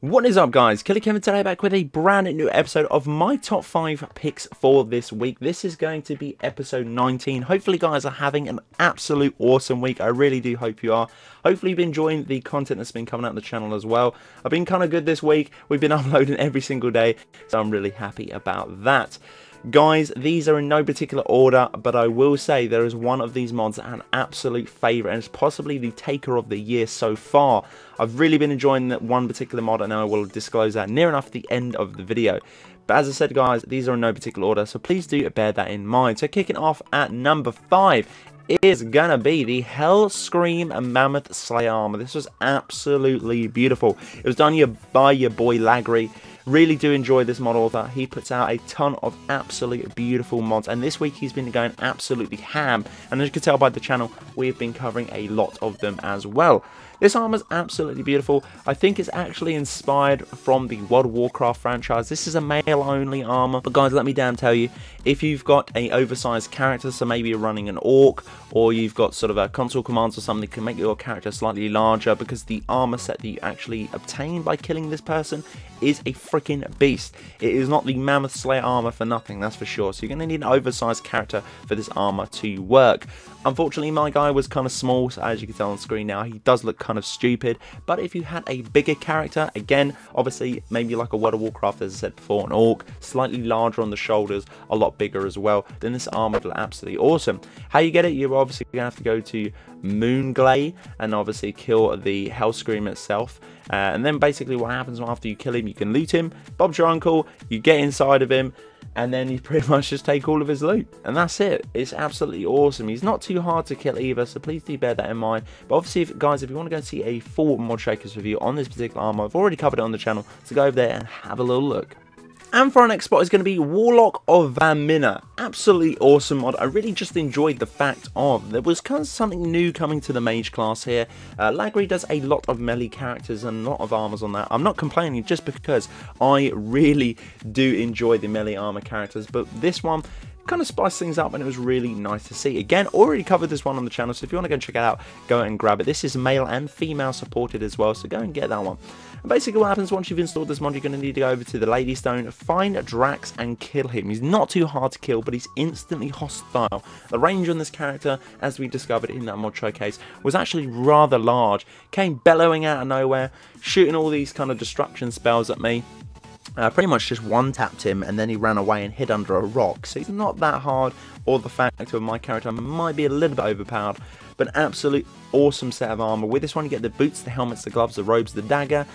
What is up, guys? Killerkev today, back with a brand new episode of my top 5 picks for this week. This is going to be episode 19. Hopefully, guys are having an absolute awesome week. I really do hope you are. Hopefully, you've been enjoying the content that's been coming out on the channel as well. I've been kind of good this week. We've been uploading every single day, so I'm really happy about that. Guys, these are in no particular order, but I will say there is one of these mods an absolute favourite, and it's possibly the taker of the year so far. I've really been enjoying that one particular mod, and I will disclose that near enough the end of the video. But as I said, guys, these are in no particular order, so please do bear that in mind. So kicking off at number 5 is gonna be the Hellscream Mammoth-Slayer armor. This was absolutely beautiful. It was done by your boy Lagri. Really do enjoy this mod author. He puts out a ton of absolute beautiful mods, and this week he's been going absolutely ham, and as you can tell by the channel, we've been covering a lot of them as well. This armor is absolutely beautiful. I think it's actually inspired from the World of Warcraft franchise. This is a male only armor, but guys, let me damn tell you, if you've got an oversized character, so maybe you're running an orc, or you've got sort of a console commands or something that can make your character slightly larger, because the armor set that you actually obtain by killing this person is a freaking beast. It is not the Mammoth-Slayer armor for nothing, that's for sure. So you're going to need an oversized character for this armor to work. Unfortunately, my guy was kind of small, so as you can tell on screen now, he does look kind of stupid. But if you had a bigger character, again, obviously maybe like a World of Warcraft, as I said before, an orc, slightly larger on the shoulders, a lot bigger as well, then this armor would look absolutely awesome. How you get it? You're obviously going to have to go to Moonglade and obviously kill the Hellscream itself. And then basically what happens after you kill him, you can loot him, Bob's your uncle, you get inside of him, and then you pretty much just take all of his loot, and that's it. It's absolutely awesome. He's not too hard to kill either, so please do bear that in mind. But obviously, guys, if you want to go and see a full mod shakers review on this particular armor, I've already covered it on the channel, so go over there and have a little look. And for our next spot is going to be Warlock of Vaermina. Absolutely awesome mod. I really just enjoyed the fact of there was kind of something new coming to the mage class here. Lagri does a lot of melee characters and a lot of armors on that. I'm not complaining just because I really do enjoy the melee armor characters, but this one kind of spiced things up and it was really nice to see. Again, already covered this one on the channel, so if you want to go and check it out, go and grab it. This is male and female supported as well, so go and get that one. And basically what happens once you've installed this mod, you're going to need to go over to the Lady Stone, find Drax and kill him. He's not too hard to kill, but he's instantly hostile. The range on this character, as we discovered in that mod showcase, was actually rather large. Came bellowing out of nowhere, shooting all these kind of destruction spells at me. Pretty much just one-tapped him, and then he ran away and hid under a rock. So he's not that hard, or the fact of my character might be a little bit overpowered, but absolute awesome set of armor. With this one you get the boots, the helmets, the gloves, the robes, the dagger,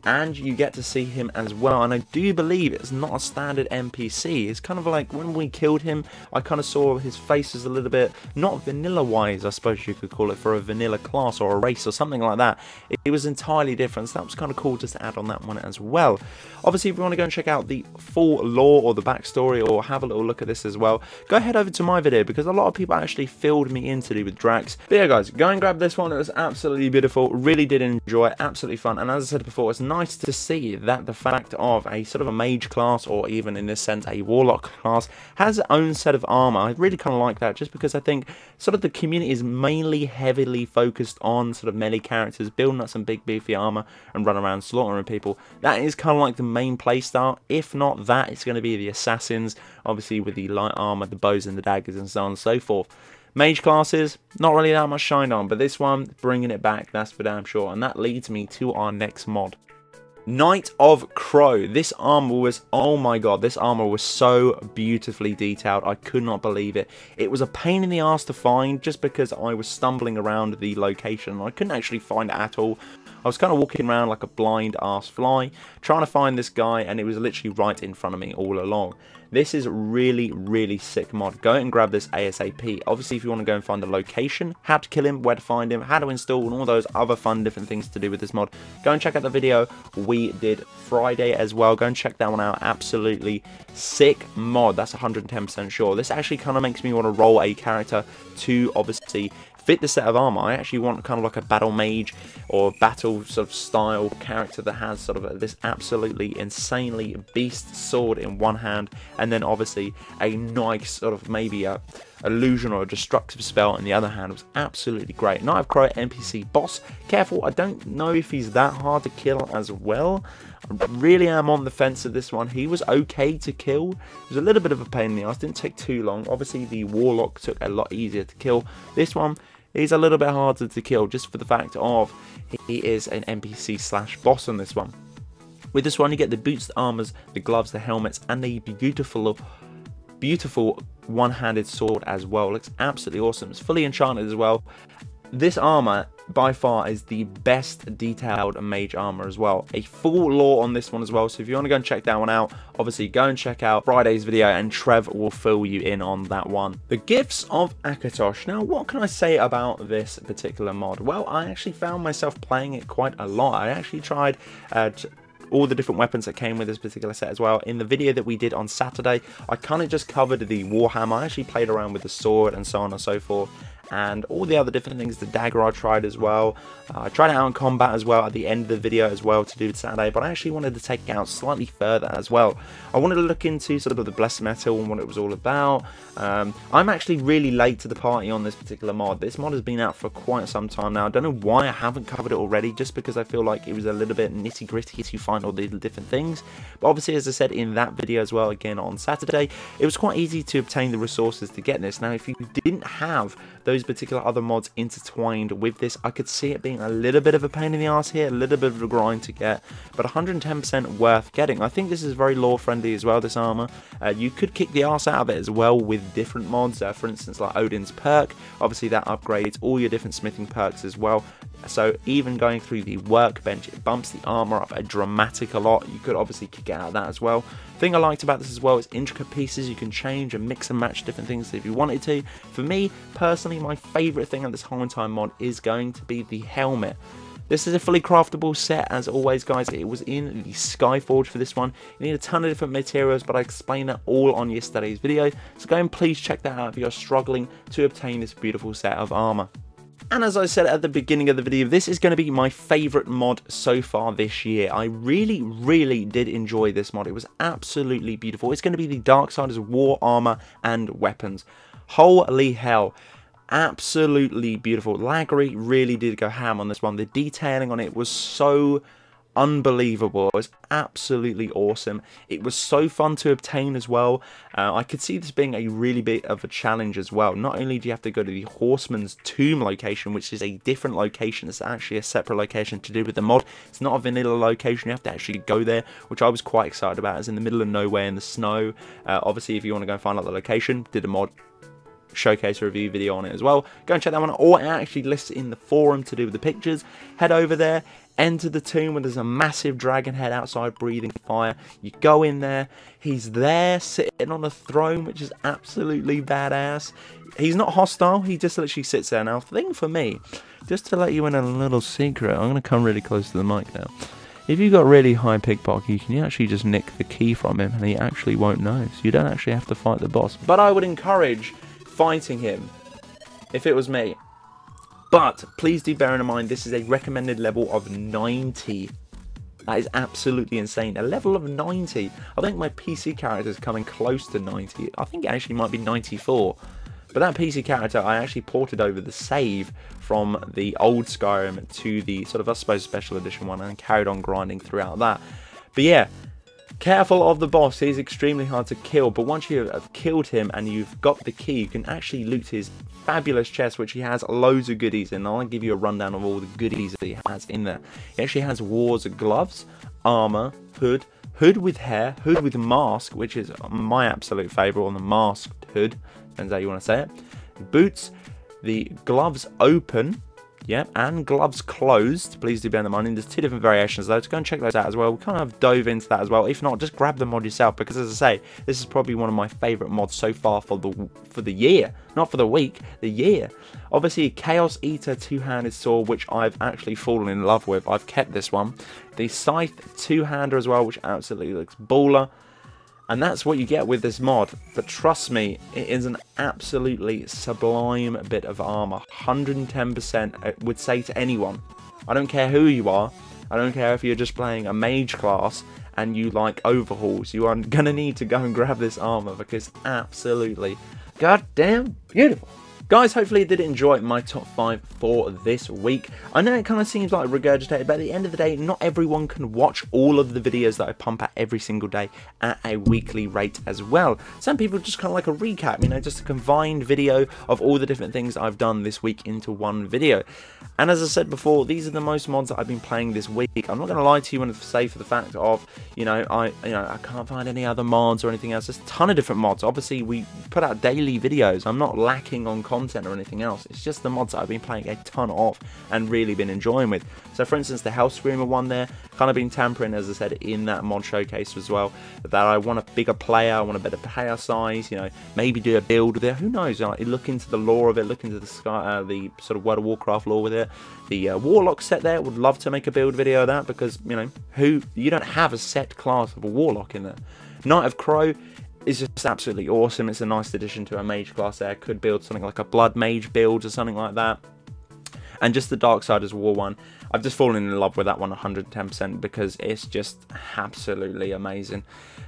and you get to see him as well. And I do believe it's not a standard NPC. It's kind of like when we killed him, I kind of saw his face is a little bit, not vanilla wise, I suppose you could call it, for a vanilla class or a race or something like that. It was entirely different, so that was kind of cool just to add on that one as well. Obviously, if you want to go and check out the full lore or the backstory or have a little look at this as well, go ahead over to my video, because a lot of people actually filled me in to do with Drax. But yeah, guys, go and grab this one. It was absolutely beautiful. Really did enjoy it. Absolutely fun. And as I said before, it's nice to see that the fact of a sort of a mage class, or even in this sense a warlock class, has its own set of armor. I really kind of like that, just because I think sort of the community is mainly heavily focused on sort of melee characters, building up some big beefy armor and run around slaughtering people. That is kind of like the main playstyle. If not that, it's going to be the assassins, obviously with the light armor, the bows and the daggers and so on and so forth. Mage classes, not really that much shine on, but this one, bringing it back, that's for damn sure. And that leads me to our next mod. Knight of Crow. This armor was, oh my god, this armor was so beautifully detailed. I could not believe it. It was a pain in the ass to find, just because I was stumbling around the location. I couldn't actually find it at all. I was kind of walking around like a blind ass fly, trying to find this guy, and it was literally right in front of me all along. This is really, really sick mod. Go and grab this ASAP. Obviously, if you want to go and find the location, how to kill him, where to find him, how to install, and all those other fun different things to do with this mod, go and check out the video we did Friday as well. Go and check that one out. Absolutely sick mod. That's 110% sure. This actually kind of makes me want to roll a character to obviously fit the set of armor. I actually want kind of like a battle mage or battle sort of style character that has sort of this absolutely insanely beast sword in one hand, and then obviously a nice sort of maybe a illusion or a destructive spell in the other hand was absolutely great. Knight of Crow NPC boss. Careful, I don't know if he's that hard to kill as well. I really am on the fence of this one. He was okay to kill. It was a little bit of a pain in the ass. Didn't take too long. Obviously, the Warlock took a lot easier to kill. This one is a little bit harder to kill just for the fact of he is an NPC slash boss on this one. With this one, you get the boots, the armors, the gloves, the helmets, and the beautiful one-handed sword as well. Looks absolutely awesome. It's fully enchanted as well. This armor by far is the best detailed mage armor as well. A full lore on this one as well, so if you want to go and check that one out, obviously go and check out Friday's video and Trev will fill you in on that one. The Gifts of Akatosh. Now, what can I say about this particular mod? Well, I actually found myself playing it quite a lot. I actually tried all the different weapons that came with this particular set as well. In the video that we did on Saturday, I kind of just covered the Warhammer. I actually played around with the sword and so on and so forth, and all the other different things. The dagger I tried as well. I tried it out in combat as well at the end of the video as well to do with Saturday, but I actually wanted to take it out slightly further as well. I wanted to look into sort of the Blessed Metal and what it was all about. I'm actually really late to the party on this particular mod. This mod has been out for quite some time now. I don't know why I haven't covered it already, just because I feel like it was a little bit nitty gritty to find all the different things. But obviously, as I said in that video as well, again on Saturday, it was quite easy to obtain the resources to get this. Now, if you didn't have those particular other mods intertwined with this, I could see it being a little bit of a pain in the ass here, a little bit of a grind to get, but 110% worth getting. I think this is very lore friendly as well, this armor. You could kick the ass out of it as well with different mods, for instance like Odin's perk. Obviously that upgrades all your different smithing perks as well, so even going through the workbench, it bumps the armor up a dramatic a lot. You could obviously kick it out of that as well. Thing I liked about this as well is intricate pieces. You can change and mix and match different things if you wanted to. For me personally, my favourite thing of this whole entire mod is going to be the helmet. This is a fully craftable set as always, guys. It was in the Skyforge for this one. You need a ton of different materials, but I explained that all on yesterday's video, so go and please check that out if you're struggling to obtain this beautiful set of armor. And as I said at the beginning of the video, this is going to be my favourite mod so far this year. I really did enjoy this mod. It was absolutely beautiful. It's going to be the Darksiders War armor and weapons. Holy hell. Absolutely beautiful. Laggery really did go ham on this one. The detailing on it was so unbelievable. It was absolutely awesome. It was so fun to obtain as well. I could see this being a really bit of a challenge as well. Not only do you have to go to the Horseman's Tomb location, which is a different location, it's actually a separate location to do with the mod. It's not a vanilla location, you have to actually go there, which I was quite excited about. It's in the middle of nowhere in the snow. Obviously, if you want to go and find out the location, did a mod showcase review video on it as well. Go and check that one out, or it actually lists in the forum to do with the pictures. Head over there, enter the tomb where there's a massive dragon head outside breathing fire. You go in there, he's there sitting on a throne, which is absolutely badass. He's not hostile, he just literally sits there. Now, thing for me, just to let you in a little secret, I'm going to come really close to the mic now. If you've got really high pickpocket, you can actually just nick the key from him and he actually won't know, so you don't actually have to fight the boss. But I would encourage fighting him if it was me. But please do bear in mind, this is a recommended level of 90. That is absolutely insane. A level of 90. I think my PC character is coming close to 90. I think it actually might be 94. But that PC character, I actually ported over the save from the old Skyrim to the sort of, I suppose, special edition one, and carried on grinding throughout that. But yeah, careful of the boss. He's extremely hard to kill, but once you have killed him and you've got the key, you can actually loot his fabulous chest, which he has loads of goodies in. I'll give you a rundown of all the goodies that he has in there. He actually has war's gloves, armor, hood with hair, hood with mask, which is my absolute favourite, on the masked hood, depends how you want to say it. Boots, the gloves open, yeah, and gloves closed. Please do bear in mind, there's two different variations though, so go and check those out as well. We kind of dove into that as well. If not, just grab the mod yourself, because as I say, this is probably one of my favourite mods so far for the year, not for the week, the year. Obviously, Chaos Eater two-handed sword, which I've actually fallen in love with. I've kept this one. The Scythe two-hander as well, which absolutely looks baller. And that's what you get with this mod. But trust me, it is an absolutely sublime bit of armor. 110%, I would say to anyone. I don't care who you are. I don't care if you're just playing a mage class and you like overhauls. You are going to need to go and grab this armor, because absolutely goddamn beautiful. Guys, hopefully you did enjoy my top 5 for this week. I know it kind of seems like regurgitated, but at the end of the day, not everyone can watch all of the videos that I pump out every single day at a weekly rate as well. Some people just kind of like a recap, you know, just a combined video of all the different things I've done this week into one video. And as I said before, these are the most mods that I've been playing this week. I'm not going to lie to you and say for the fact of, I can't find any other mods or anything else. There's a ton of different mods. Obviously, we put out daily videos. I'm not lacking on content or anything else. It's just the mods that I've been playing a ton of and really been enjoying with. So for instance, the Hellscream one there, kind of been tampering, as I said, in that mod showcase as well, that I want a bigger player, I want a better player size, you know, maybe do a build there, who knows, look into the lore of it, look into the the sort of World of Warcraft lore with it. The Warlock set there, would love to make a build video of that, because, you know, you don't have a set class of a Warlock in there. Knight of Crow is just absolutely awesome. It's a nice addition to a mage class there. Could build something like a blood mage build or something like that. And just the Darksiders War one, I've just fallen in love with that one 110% because it's just absolutely amazing.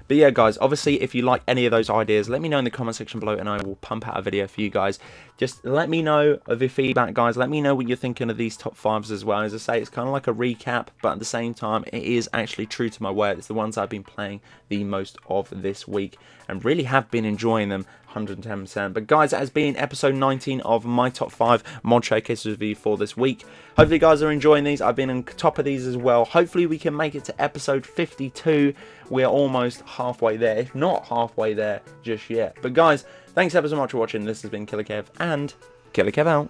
But yeah, guys, obviously, if you like any of those ideas, let me know in the comment section below and I will pump out a video for you guys. Just let me know of your feedback, guys. Let me know what you're thinking of these top 5s as well. As I say, it's kind of like a recap, but at the same time, it is actually true to my word. It's the ones I've been playing the most of this week and really have been enjoying them 110%. But guys, that has been episode 19 of my top 5 mod showcase review for this week. Hopefully you guys are enjoying these. I've been on top of these as well. Hopefully we can make it to episode 52. We're almost halfway there, if not halfway there just yet. But guys, thanks ever so much for watching. This has been Killerkev, and Killerkev out.